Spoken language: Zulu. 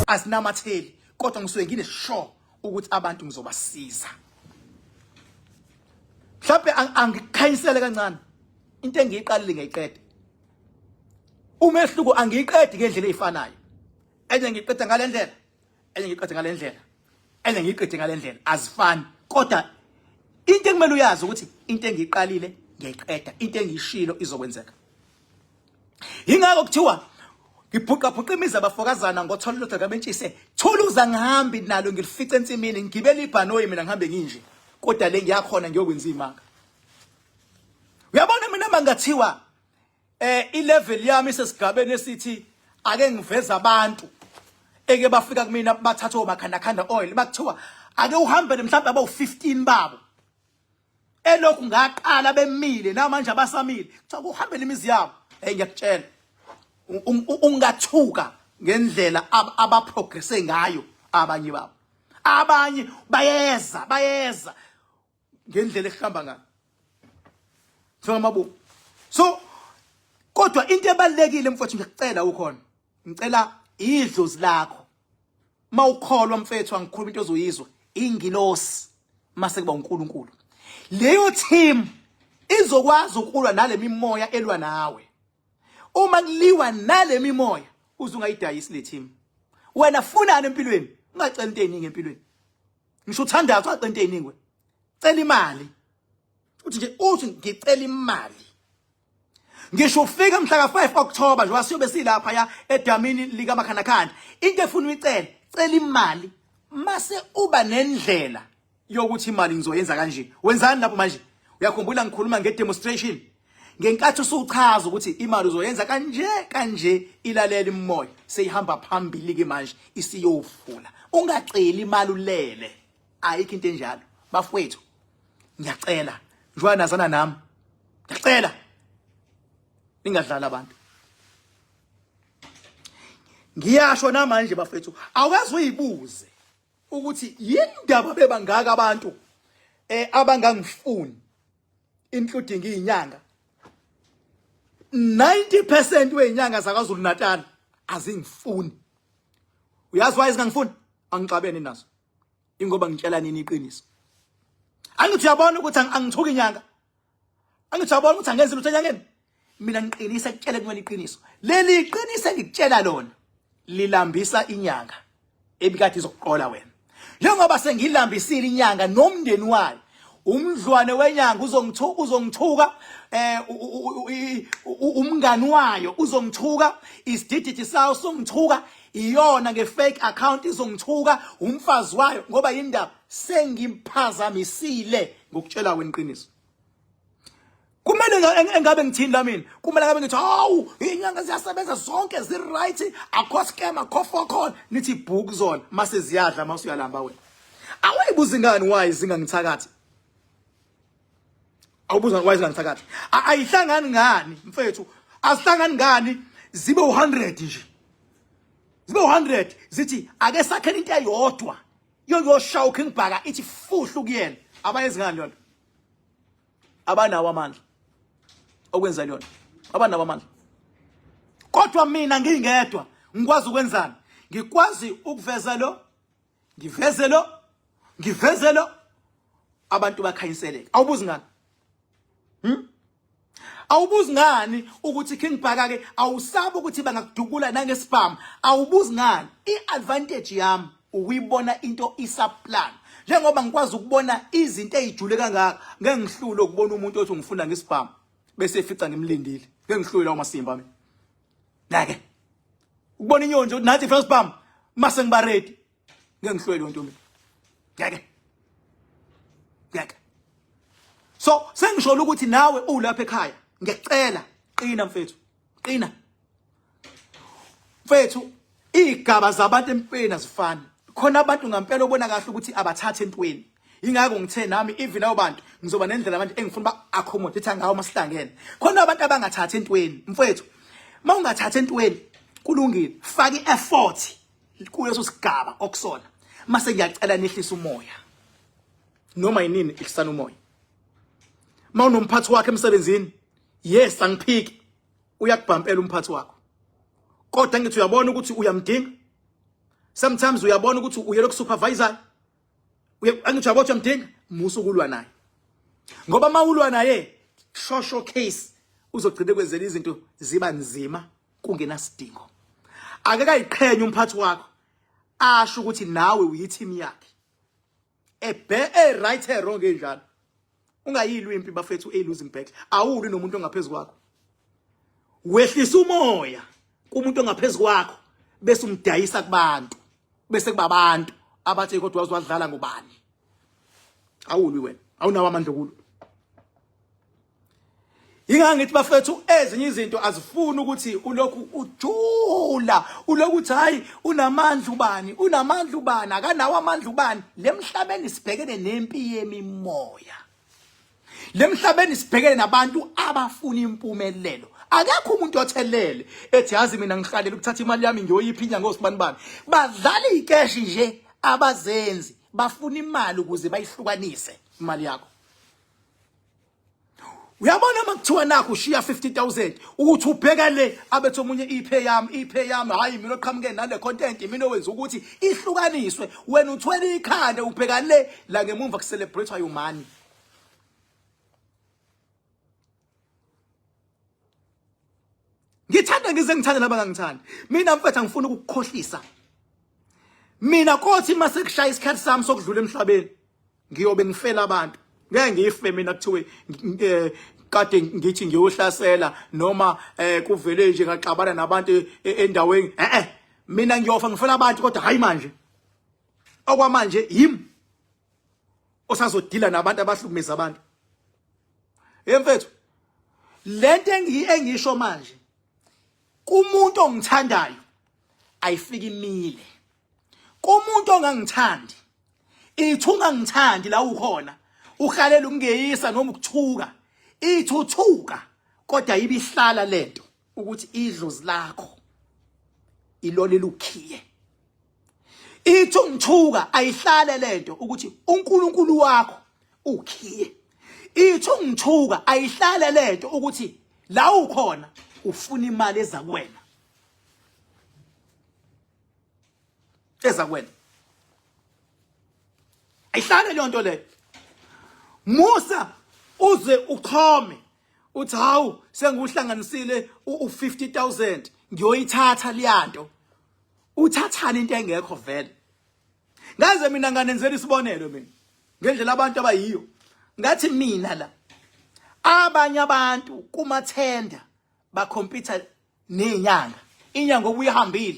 asinamatheli kodwa ngisuke ngine sure ukuthi abantu ngizobasiza. Mhlawumbe angikhanyisele kancane into engiyiqalile ngiyiqede. Umehluko angiyiqedi ngendlela ezifanayo. Enye ngiyiqeda ngalendlela, enye ngiyiqeda ngalendlela, enye ngiyiqede ngalendlela. Azifani. Kodwa into ekumele uyazi ukuthi into engiyiqalile ngiyayiqeda, into engiyishilo izokwenzeka. Yingakho kuthiwa ngibhuqa imizi abafokazana ngothola lodwa kabentshise, thuluza ngihambi nalo ngilifice ensimini ngibele ibhanoyi mina ngihambe nginje. Kodwa le ngiyakhona ngiyokwenza imanga. Uyabona mina mangathiwa i-level yami sesigabeni esithi ake ngiveza abantu eke bafika kumina bathatha omakhanda oil bakuthiwa ake uhambele mhlawumbe abawu-15 babo elokhu ngaqala bemile namanje abasamile kuthiwa uhambele imizi yabo. Ngiyakutshela ungathuka ngendlela abaprogresse ngayo abanye babo. Abanye bayeza ngendlela ehamba ngayo. So kodwa into ebalekile mfowethu ngiyacela ukhona. Ngicela idlozi lakho. Mawukholwa mfethu angikhuluma into ozoyizwa. Ingilosi mase kuba uNkulunkulu. Leyo team izokwazi ukulwa nale mimoya elwa nawe. Uma kuliwa nale mimoya uzungayidayisi le team. Wena funani empilweni? Ungacela into eziningi empilweni. Ngisho uthandaza ungacela into eziningi. Cela imali. Uthi ngicela imali. Ngisho ufika mhla ka5 October nje wasiyobe silapha ya edamini lika Makhanakanda. Into efuna uyicela, cela imali. Mase uba nendlela yokuthi imali ngizoyenza kanje. Wenzani lapho manje? Uyakhumbula ngikhuluma ngedemonstration. Ngenkathi usuchaza ukuthi imali uzoyenza kanje ilalela imimoya. Seyihamba phambili ke manje isiyofula. Ungaceli imali ulele. Ayikho into enjalo. Bafowethu ngiyacela njwana nazana nami. Ngiyacela ningadlala abantu. Ngiyasho namanje bafethu awukazi uyibuze ukuthi yindaba bebangaka abantu abangangifuni including izinyanga. 90% wezinyanga zaKwaZulu Natal azingifuni. Uyazi why zingangifuni? Angixabene nazo. Ingoba ngitshela nini iqiniso. Angithi uyabona ukuthi angithuki inyanga. Angithi uyabona ukuthi angenzi lutho enyangeni. Mina ngiqinisa ukutshela kumina iqiniso. Leli iqiniso engikutshela lona lilambisa inyanga ebikade izokuqola wena. Njengoba sengilambisile inyanga nomndeni wayo. Umdlwane wenyanga uzongithuka umngani wayo uzongithuka, isidididi sawo songithuka, iyona ngefake account izongithuka, umfazi wayo ngoba yindaba sengiphazamisile ngokutshela wena iqiniso. Kumele engabe ngithini la mina? Kumele ngabe ngithi hawu inyanga ziyasebenza zonke zi-right, akho scam akho phone nithi book zona mase ziyadla mase uyalamba wena. Awayibuza ngani why zingangithakathi? Awubuza why zingangithakathi? Ayihlangani ngani mfethu? Asihlangani ngani? Zibe 100 nje. Zibe 100 zithi ake sakhela into eyodwa. Yoyoshawuka ngibhaka ithi fuhlu kuyena. Abayenzi ngani lona? Abanawo amandla okwenza lona. Abanawo amandla. Kodwa mina ngingedwa ngikwazi ukwenzani? Ngikwazi ukuveza lo, ngiveze lo abantu bakhanyiseleke. Awubuzi ngani? Awubuzi ngani ukuthi ngibhaka ke awusabi ukuthi bangakudukula nangespam? Awubuzi ngani? I-advantage yami ukuyibona into isaplan. Njengoba ngikwazi ukubona izinto ezijule kangaka, ngeke ngihlule ukubona umuntu othi ngifunda ngespam bese efica ngimlindile. Ngeke ngihlule lawo masimba mina. Nake. Ukubona inyonjo nathi first spam mase ngiba ready. Ngeke ngihlule lo nto mina. Ngeke. So sengisho ukuthi nawe ulapha ekhaya ngiyacela qina mfethu. Qina. Mfethu igaba zabantu empeni azifani. Khona abantu ngempela obona kahle ukuthi abathathe entweni. Ingakho ngithe nami even abo bantu ngizoba nendlela manje engifuna ba accommodate ngawo masihlangene. Khona abantu abangathathe entweni. Mfethu mawungathathe entweni kulungile. Faka i-effort kuleso sigaba okusona. Mase ngiyacela nehlisa umoya. Noma yinini ihlisana umoya. Mawunomphathi wakhe emsebenzini, yes angiphiki. Uyakubhampela umphathi wakho. kodwa ngithi uyabona ukuthi uyamdinga. Sometimes uyabona ukuthi uye lo supervisor angithi uyabona uyamdinga musu kulwa naye, ngoba mawulwa naye shosho case uzogcina kwenzela izinto ziba nzima kungenasidingo. Akeke ayiqhenye umphathi wakho asho ukuthi nawe uyiteam yakhe right wrong enjalo. Ungayilwi impi bafethu losing battle. Awuli nomuntu ongaphezulu kwakho. Wehlisa umoya kumuntu ongaphezulu kwakho bese umdayisa kubantu, bese kubabantu abathi kodwa wazwadlala ngubani. Awuli wena, awunawo amandla kulo. Ingangithi bafethu ezinye izinto azifuni ukuthi ulokhu ujula, ulokhu uthi hayi unamandla ubani, akanawo amandla ubani. Lemhlabeni sibhekene nempi yemimoya. Lemhlabeni sibhekene nabantu abafuna impumelelo. Akekho umuntu othelele ethi yazi mina ngihlalela ukuthatha imali yami ngiyoyipha inyanga ngosibanibani. Badlala ikeshi nje abazenzi, bafuna imali ukuze bayihlukanise imali yakho. Uyabona makuthiwa nakho ushiya 50,000 ukuthi ubheka le abethi omunye iphe yami hayi mina oqhamuke nale content mina owenza ukuthi ihlukaniswe. Wena uthwele ikhanda ubheka le la ngemumva ku celebrate your money. Ngithanda ngize ngithanda laba ngangithanda. Mina mfethu angifuni ukukukhohlisa. Mina kothi mase kushaya isikhathi sami sokudlula emhlabeni ngiyobe ngifela abantu. Ngeke ngife mina kuthiwe kade ngithi ngiyohlasela noma kuvele nje ngaxabana nabantu endaweni. Mina ngiyofa ngifela abantu kodwa hayi manje. Okwamanje yimi osazodila nabantu abahlukumeza abantu. Mfethu lento engisho manje kumuntu ongithandayo ayifika imile. Kumuntu ongangithandi ithi ungangithandi la ukhona ukhalela ukungeyisa noma ukuthuka ithuthuka kodwa ibihlala lento ukuthi idlozi lakho ilole lukhiye. Ithi ungithuka ayihlale lento ukuthi uNkulunkulu wakho ukhiye. Ithi ungithuka ayihlale lento ukuthi la ukhona ufuna imali ezakwena. Ezakwena ayihlale le nto le. Musa uze ukhome uthi hawu senguhlanganisile u50,000 ngiyoyithatha liyanto. Uthathani into engekho vele. Ngaze mina nganenzela isibonelo mina ngendlela abantu abayiyo. Ngathi mina la abanye abantu kuma tender ba compete nenyanga inyanga obuyihambile